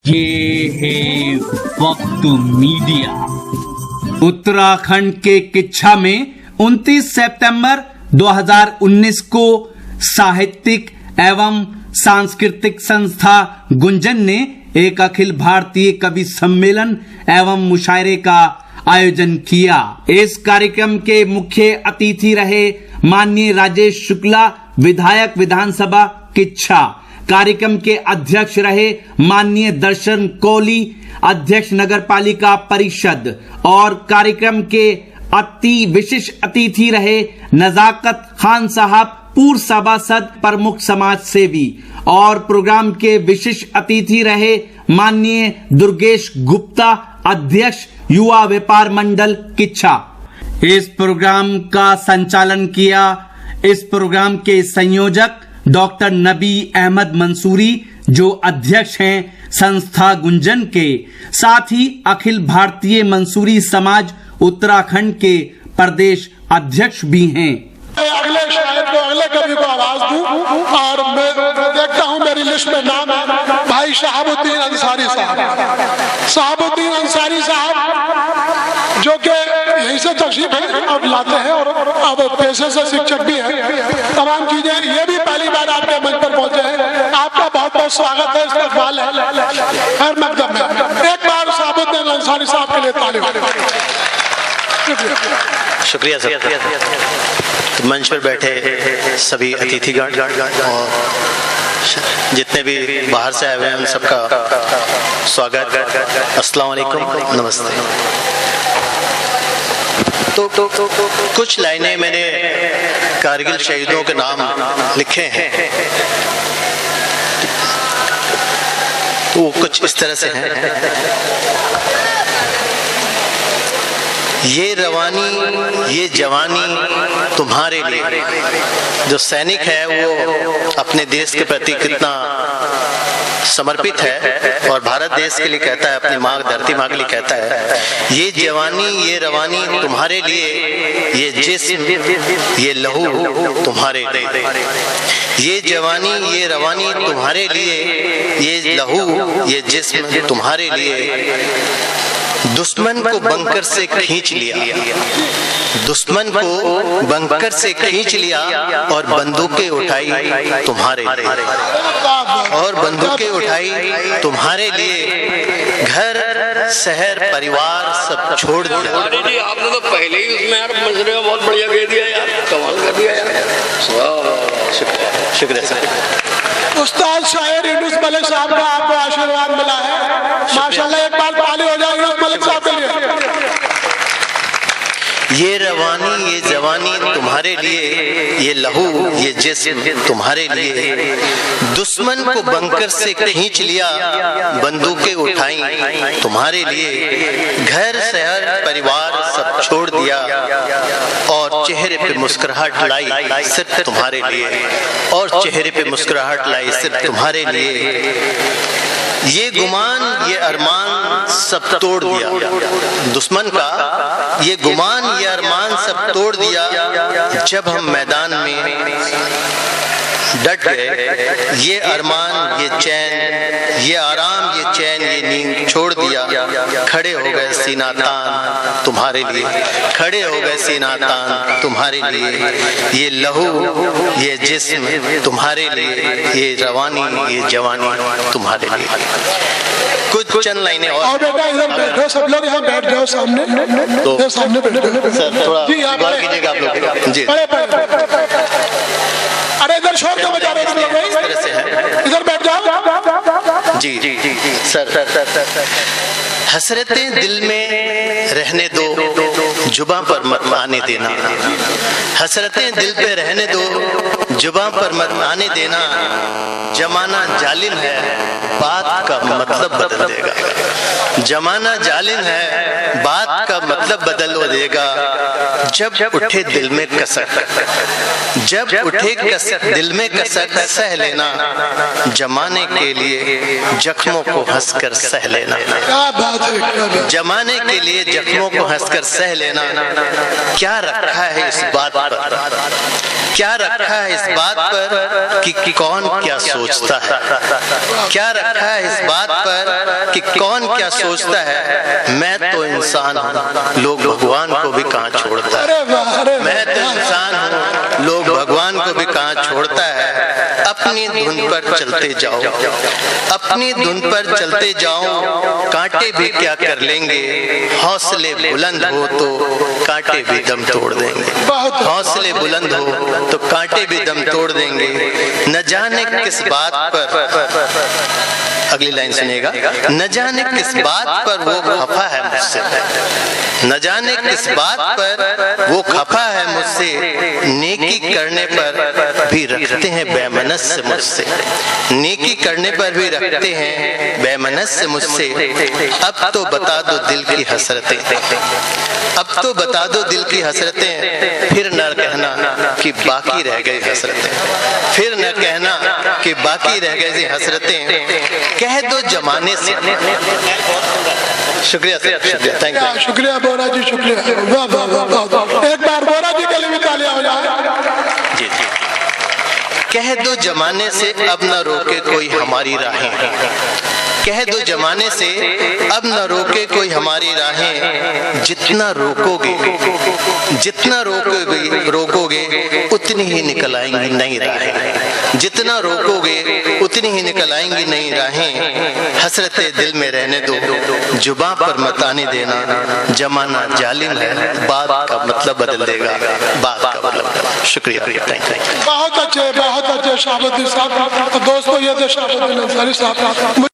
ये है वक्त मीडिया। उत्तराखंड के किच्छा में 29 सितंबर 2019 को साहित्यिक एवं सांस्कृतिक संस्था गुंजन ने एक अखिल भारतीय कवि सम्मेलन एवं मुशायरे का आयोजन किया। इस कार्यक्रम के मुख्य अतिथि रहे माननीय राजेश शुक्ला, विधायक विधानसभा किच्छा। कार्यक्रम के अध्यक्ष रहे माननीय दर्शन कोली, अध्यक्ष नगर पालिका परिषद। और कार्यक्रम के अति विशिष्ट अतिथि रहे नजाकत खान साहब, पूर्व सभासद, प्रमुख समाज सेवी। और प्रोग्राम के विशिष्ट अतिथि रहे माननीय दुर्गेश गुप्ता, अध्यक्ष युवा व्यापार मंडल किच्छा। इस प्रोग्राम का संचालन किया इस प्रोग्राम के संयोजक डॉक्टर नबी अहमद मंसूरी, जो अध्यक्ष हैं संस्था गुंजन के, साथ ही अखिल भारतीय मंसूरी समाज उत्तराखंड के प्रदेश अध्यक्ष भी हैं। अगले शायर को, अगले कवि को आवाज दूं और मैं देखता हूं मेरी लिस्ट में नाम है भाई शाहाबुद्दीन अंसारी साहब। शाहाबुद्दीन अंसारी साहब जो कि यहीं से तशरीफ है अब लाते हैं और अब पेशे से शिक्षक भी है, तमाम चीजें। ये भी पहली बार आपके मंच पर पहुंचे हैं, आपका बहुत बहुत स्वागत है, इस्तकबाल है हर मकदम में। एक बार शाहाबुद्दीन अंसारी साहब के लिए तालियां। शुक्रिया सर। मंच पर बैठे सभी अतिथिगण और जितने भी बाहर से आए हुए हैं उन सबका स्वागत, अस्सलाम वालेकुम, नमस्ते। तो कुछ लाइनें मैंने कारगिल शहीदों के नाम लिखे हैं, तो वो कुछ इस तरह से हैं। ये रवानी ये जवानी तुम्हारे लिए। जो सैनिक है वो अपने देश के प्रति कितना समर्पित है और भारत देश के लिए कहता है, अपनी माँ धरती माँ के लिए कहता है, ये जवानी ये रवानी तुम्हारे लिए, ये जिस्म ये लहू तुम्हारे लिए। ये जवानी ये रवानी तुम्हारे लिए, ये लहू ये जिस्म तुम्हारे लिए। दुश्मन को बंकर से खींच लिया, दुश्मन को बंकर से खींच लिया और बंदूकें उठाई तुम्हारे लिए, और बंदूकें उठाई तुम्हारे लिए। घर शहर परिवार सब छोड़ दिया। आपने तो पहले ही उसमें यार मजरे में बहुत बढ़िया कह दिया यार, कमाल कर दिया यार। शुक्रिया सर। उस्ताद शायर यूनुस मलिक साहब का आपको आशीर्वाद मिला है, माशाल्लाह। एक बार ताली हो जाए यूनुस मलिक साहब के लिए। ये रवानी ये जवानी तुम्हारे लिए, ये लहू ये जिस्म तुम्हारे लिए। दुश्मन को बंकर से खींच लिया, बंदूकें उठाई तुम्हारे लिए। घर शहर परिवार सब छोड़ दिया और चेहरे पे मुस्कुराहट लाई सिर्फ तुम्हारे लिए, और चेहरे पे मुस्कुराहट लाई सिर्फ तुम्हारे लिए। ये गुमान ये अरमान सब तोड़ दिया, दुश्मन का ये गुमान ये अरमान सब तोड़ दिया। जब हम मैदान में डट गए, ये अरमान ये चैन ये आराम ये चैन ये नींद छोड़ दिया। खड़े हो गए सीना तान तुम्हारे लिए, खड़े हो गए सीना तान तुम्हारे लिए। ये लहू ये जिस्म तुम्हारे लिए, ये रवानी ये जवानी तुम्हारे लिए। कुछ चंद लाइनें और बेटा इधर बैठो, सब लोग यहाँ बैठ जाओ सामने, तो सामने बैठो सर, थोड़ा बात कीजिएगा आप लोग जी। अरे इधर शोर क्यों मचा रहे हो लोग? इस तरह से है, इधर बैठ जाओ जी जी जी सर। हसरतें दिल में रहने दो, जुबां पर मत आने देना। हसरतें दिल पे रहने दो, जुबां पर मत आने देना। जमाना जालिम है, बात का मतलब बदल देगा। जमाना जालिम है, बात का मतलब बदल देगा। जब उठे दिल में कसक, जब उठे कसक दिल में कसक, सह लेना। जमाने के लिए जख्मों को हंसकर सह लेना। जमाने के लिए जख्मों को हंसकर सह लेना। क्या रखा है इस बात पर, क्या रखा है इस बात पर कि कौन क्या सोचता है। क्या रखा है इस बात पर कि कौन क्या सोचता है, मैं तो इंसान हूँ, लोग भगवान को भी कहाँ छोड़ता है। मैं तो इंसान हूँ, लोग भगवान को भी कहाँ छोड़ता है। अपनी धुन पर चलते जाओ, अपनी धुन पर चलते जाओ, कांटे भी क्या कर लेंगे, हौसले बुलंद हो तो कांटे भी दम तोड़ देंगे। हौसले बुलंद हो तो कांटे भी दम तोड़ देंगे। न जाने किस बात पर, अगली लाइन सुनिएगा, न जाने किस बात पर वो खफा है मुझसे, न जाने किस बात पर वो खफा है मुझसे, नेकी करने पर भी रखते हैं बेमनस मुझसे, नेकी करने पर भी रखते हैं बेमनस मुझसे। अब तो बता दो दिल की हसरतें, अब तो बता दो दिल की हसरतें, फिर न कहना कि बाकी रह गई हसरतें, फिर न कहना कि बाकी रह गई हसरतें, कह दो जमाने से। शुक्रिया सर, शुक्रिया, थैंक यू। शुक्रिया बोरा जी, शुक्रिया। एक बार बोरा जी के लिए भी तालियां हो जाए। जी जी। कह दो जमाने से अब न रोके कोई हमारी राहें, कह दो जमाने से अब न रोके कोई हमारी राहें, जितना रोकोगे, जितना रोकोगे उतनी ही निकल आएंगी नई राहें, जितना रोकोगे उतनी ही निकल आएंगी नई राहें। हसरतें दिल में रहने दो, जुबां पर मत आने देना, जमाना जालिम है, बात का मतलब बदल देगा, बात का मतलब। शुक्रिया, थैंक यू। बहुत अच्छे शाहाबुद्दीन साहब। तो दोस्तों, ये थे शाहाबुद्दीन अंसारी साहब।